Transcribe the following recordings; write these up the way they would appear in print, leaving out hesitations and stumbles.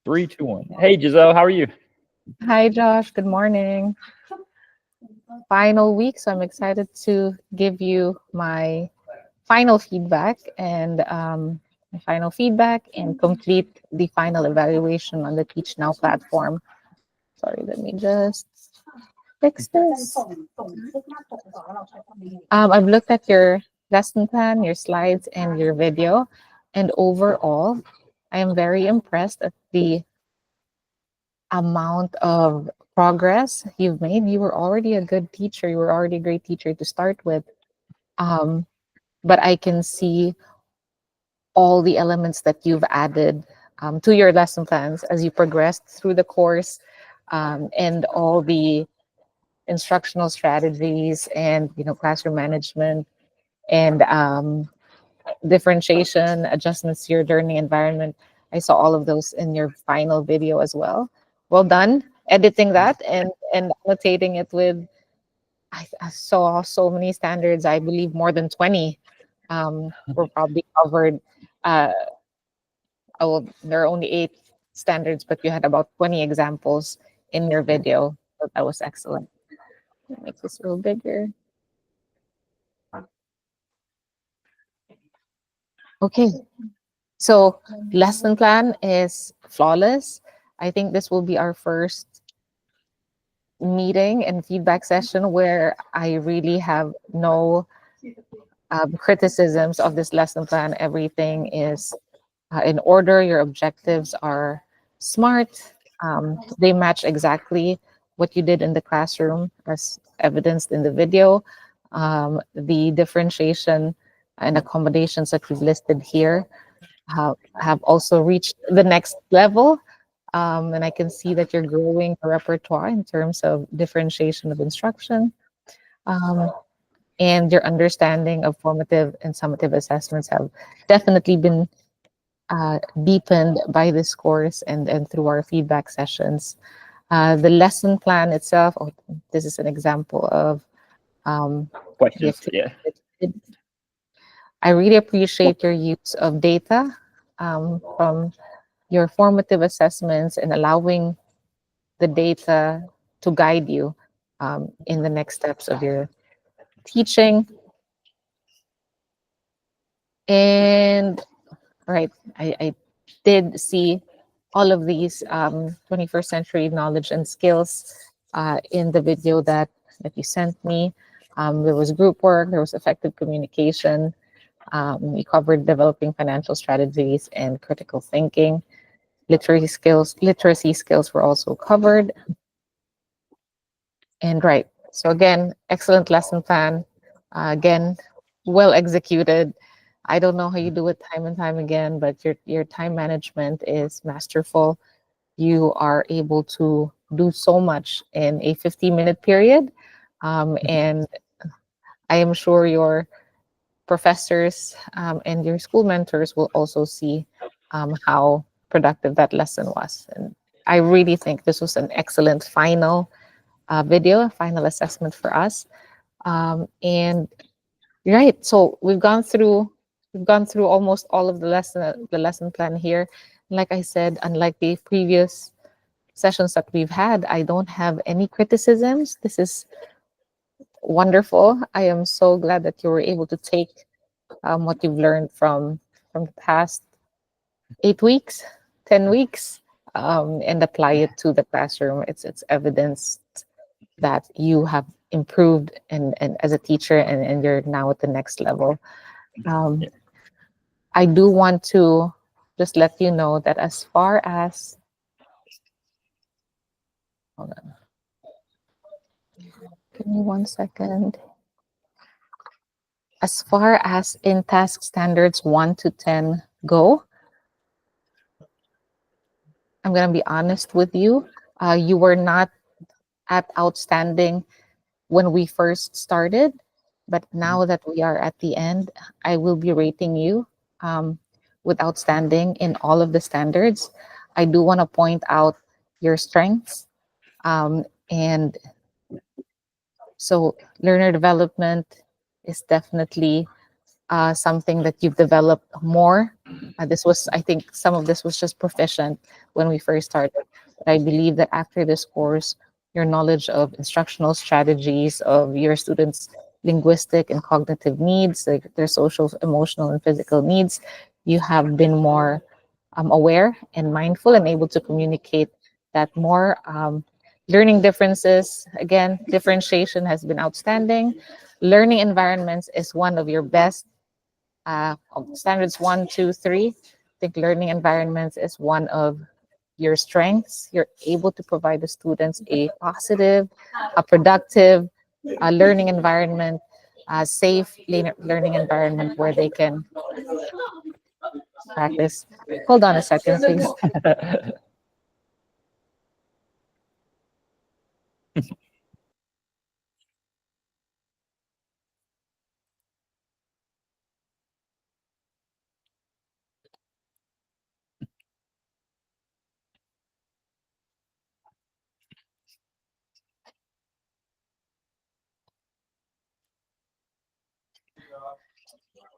Three, two, one. Hey, Giselle, how are you? Hi, Josh. Good morning. Final week, so I'm excited to give you my final feedback and complete the final evaluation on the Teach Now platform. Sorry, let me just fix this. I've looked at your lesson plan, your slides, and your video, and overall, I am very impressed at the amount of progress you've made. You were already a good teacher. You were already a great teacher to start with. Um, but I can see all the elements that you've added to your lesson plans as you progressed through the course, and all the instructional strategies and classroom management and differentiation, adjustments to your learning environment. I saw all of those in your final video as well. Well done editing that and annotating it with, I saw so many standards. I believe more than 20 were probably covered. Uh, well, there are only 8 standards, but you had about 20 examples in your video. So that was excellent. Make this a little bigger. Okay, so lesson plan is flawless. I think this will be our first meeting and feedback session where I really have no criticisms of this lesson plan. Everything is in order. Your objectives are smart. They match exactly what you did in the classroom, as evidenced in the video. The differentiation and accommodations that we've listed here have also reached the next level. And I can see that you're growing a repertoire in terms of differentiation of instruction. Um, and your understanding of formative and summative assessments have definitely been deepened by this course and through our feedback sessions. The lesson plan itself, oh, this is an example of the Questions? activity Yeah. that you did. I really appreciate your use of data from your formative assessments and allowing the data to guide you in the next steps of your teaching. And right, I did see all of these 21st century knowledge and skills in the video that you sent me. There was group work, there was effective communication. We covered developing financial strategies and critical thinking. Literacy skills were also covered. And right, so again, excellent lesson plan. Again, well executed. I don't know how you do it time and time again, but your time management is masterful. You are able to do so much in a 50-minute period. And I am sure your professors and your school mentors will also see how productive that lesson was. And I really think this was an excellent final video, a final assessment for us. And right, so we've gone through almost all of the lesson plan here. Like I said, unlike the previous sessions that we've had, I don't have any criticisms. This is wonderful. I am so glad that you were able to take what you've learned from the past 8 weeks, 10 weeks, and apply it to the classroom. It's evidence that you have improved and as a teacher and you're now at the next level. Um, Yeah. I do want to just let you know that as far as, hold on, give me 1 second. As far as in task standards 1 to 10 go, I'm going to be honest with you. You were not at outstanding when we first started, but now that we are at the end, I will be rating you um, with outstanding in all of the standards. I do want to point out your strengths. And so learner development is definitely something that you've developed more. I think some of this was just proficient when we first started. But I believe that after this course, your knowledge of instructional strategies, of your students' linguistic and cognitive needs, like their social, emotional, and physical needs, you have been more aware and mindful and able to communicate that more. Learning differences, again, differentiation has been outstanding. Learning environments is one of your best standards 1, 2, 3. I think learning environments is one of your strengths. You're able to provide the students a positive, a productive learning environment, a safe learning environment where they can practice. Hold on a second, please.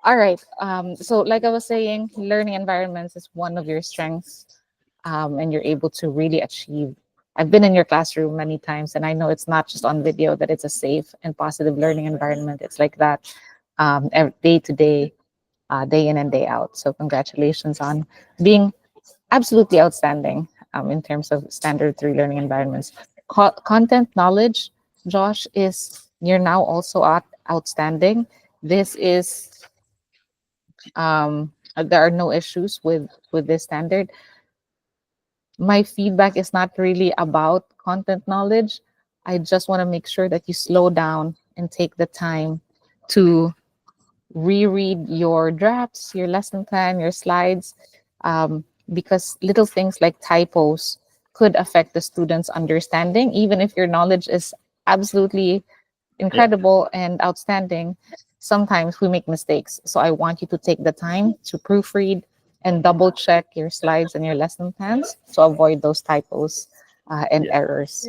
All right. So, like I was saying, learning environments is one of your strengths, and you're able to really achieve. I've been in your classroom many times, and I know it's not just on video that it's a safe and positive learning environment. It's like that day to day, day in and day out. So, congratulations on being absolutely outstanding in terms of standard 3 learning environments. Content knowledge, Josh, is you're now also outstanding. This is there are no issues with this standard. My feedback is not really about content knowledge. I just want to make sure that you slow down and take the time to reread your drafts, your lesson plan, your slides, because little things like typos could affect the student's understanding, even if your knowledge is absolutely incredible and outstanding. Sometimes we make mistakes. So I want you to take the time to proofread and double check your slides and your lesson plans to avoid those typos and errors.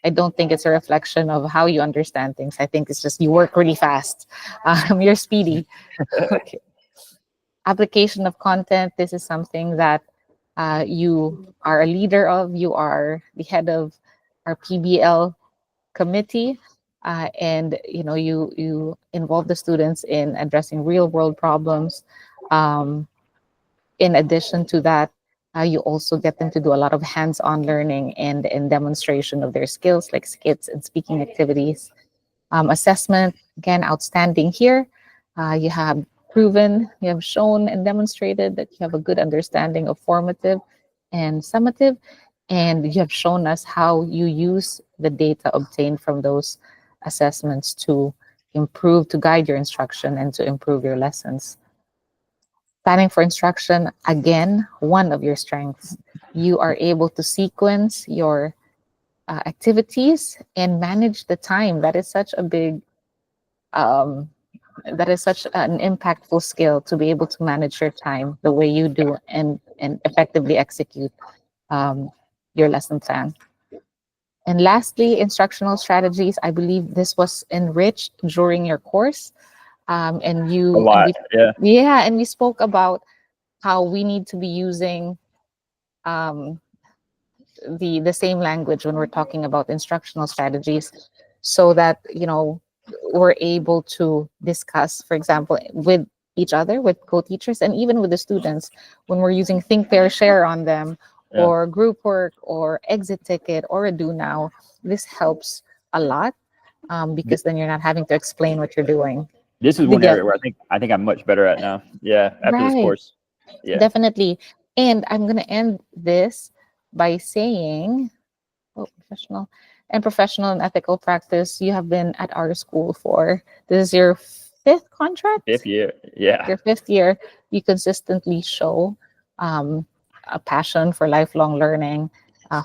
I don't think it's a reflection of how you understand things. I think it's just you work really fast. You're speedy. Okay. Application of content. This is something that you are a leader of. You are the head of our PBL committee, and you involve the students in addressing real world problems. Um, in addition to that, you also get them to do a lot of hands-on learning and demonstration of their skills, like skits and speaking activities. Assessment, again, outstanding here. You have you have shown and demonstrated that you have a good understanding of formative and summative, and you have shown us how you use the data obtained from those assessments to improve, to guide your instruction and to improve your lessons. Planning for instruction, again, one of your strengths. You are able to sequence your activities and manage the time. That is such a big, that is such an impactful skill, to be able to manage your time the way you do and effectively execute your lesson plan. And lastly, instructional strategies. I believe this was enriched during your course. And A you, lot. Yeah. yeah, and we spoke about how we need to be using um, the same language when we're talking about instructional strategies, so that we're able to discuss, for example, with each other, with co-teachers, and even with the students when we're using think, pair, share on them, Yeah. or group work, or exit ticket, or a do now. This helps a lot, because then you're not having to explain what you're doing. This is one area where I think I'm much better at now. Yeah. After this Right. course. Yeah. Definitely. And I'm going to end this by saying, professional and ethical practice. You have been at our school for, this is your 5th contract? 5th year. Yeah. Your 5th year. You consistently show a passion for lifelong learning,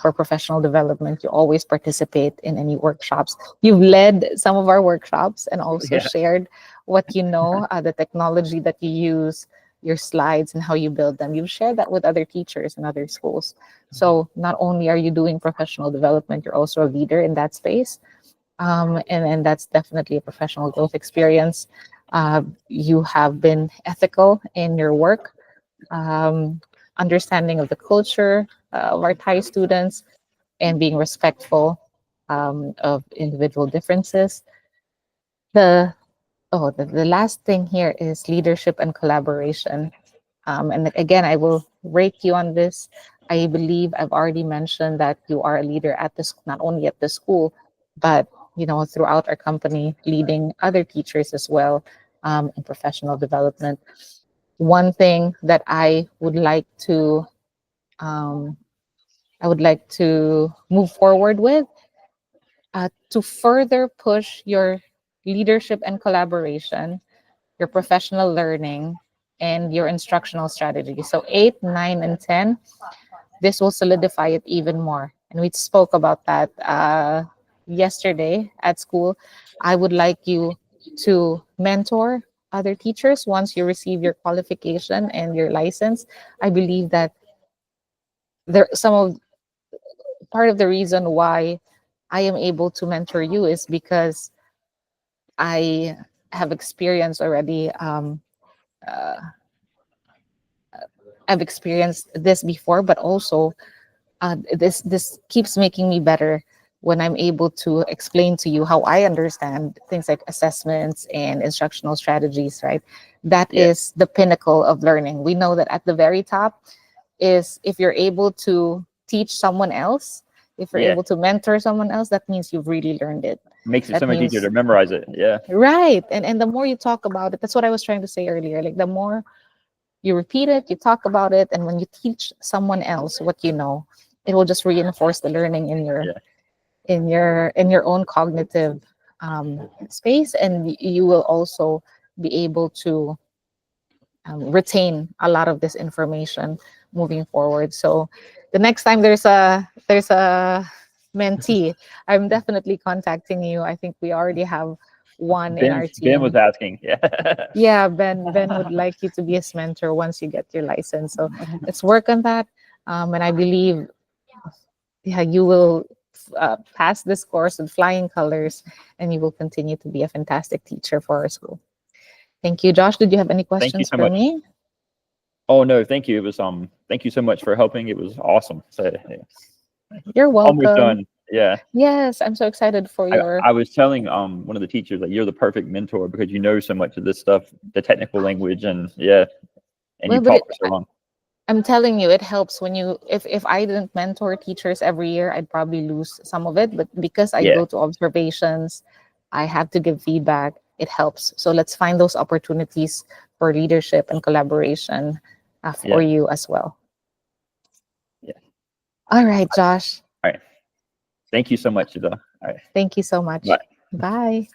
for professional development. You always participate in any workshops. You've led some of our workshops and also shared what you know, the technology that you use, your slides and how you build them. You've shared that with other teachers in other schools. So not only are you doing professional development, you're also a leader in that space. And that's definitely a professional growth experience. You have been ethical in your work, understanding of the culture of our Thai students, and being respectful of individual differences. The the last thing here is leadership and collaboration. And again, I will rate you on this. I believe I've already mentioned that you are a leader at this, not only at the school, but throughout our company, leading other teachers as well in professional development. One thing that um, I would like to move forward with to further push your leadership and collaboration, your professional learning, and your instructional strategy. So 8, 9, and 10, this will solidify it even more. And we spoke about that yesterday at school. I would like you to mentor other teachers once you receive your qualification and your license. I believe that there some of part of the reason why I am able to mentor you is because I have experience already. Uh, I've experienced this before, but also this keeps making me better when I'm able to explain to you how I understand things like assessments and instructional strategies. Right, that Yeah. is the pinnacle of learning. We know that at the very top is if you're able to teach someone else, if you're Yeah. able to mentor someone else, that means you've really learned it. Makes it That so much easier means to memorize it. Yeah. right, and the more you talk about it, that's what I was trying to say earlier. Like the more you repeat it, you talk about it, and when you teach someone else what you know, it will just reinforce the learning in your Yeah. own cognitive space, and you will also be able to retain a lot of this information moving forward. So the next time there's a mentee, I'm definitely contacting you. I think we already have one in our Ben was team. asking. Yeah. Yeah, Ben would like you to be his mentor once you get your license. So let's work on that. And I believe, yeah, you will pass this course with flying colors, and you will continue to be a fantastic teacher for our school. Thank you, Josh. Did you have any Thank you questions so for much. me? Oh no, thank you. It was thank you so much for helping. It was awesome. So yeah. You're Almost welcome. done. Yeah. Yes, I'm so excited for I, your. I was telling one of the teachers, like, you're the perfect mentor because you know so much of this stuff, the technical language, and yeah, and Well, you but taught for so long. I'm telling you, it helps when you. If I didn't mentor teachers every year, I'd probably lose some of it. But because I Yeah. go to observations, I have to give feedback. It helps. So let's find those opportunities for leadership and collaboration for Yeah. you as well. Yeah. All right, Josh. All right. Thank you so much, though. All right. Thank you so much. Bye. Bye.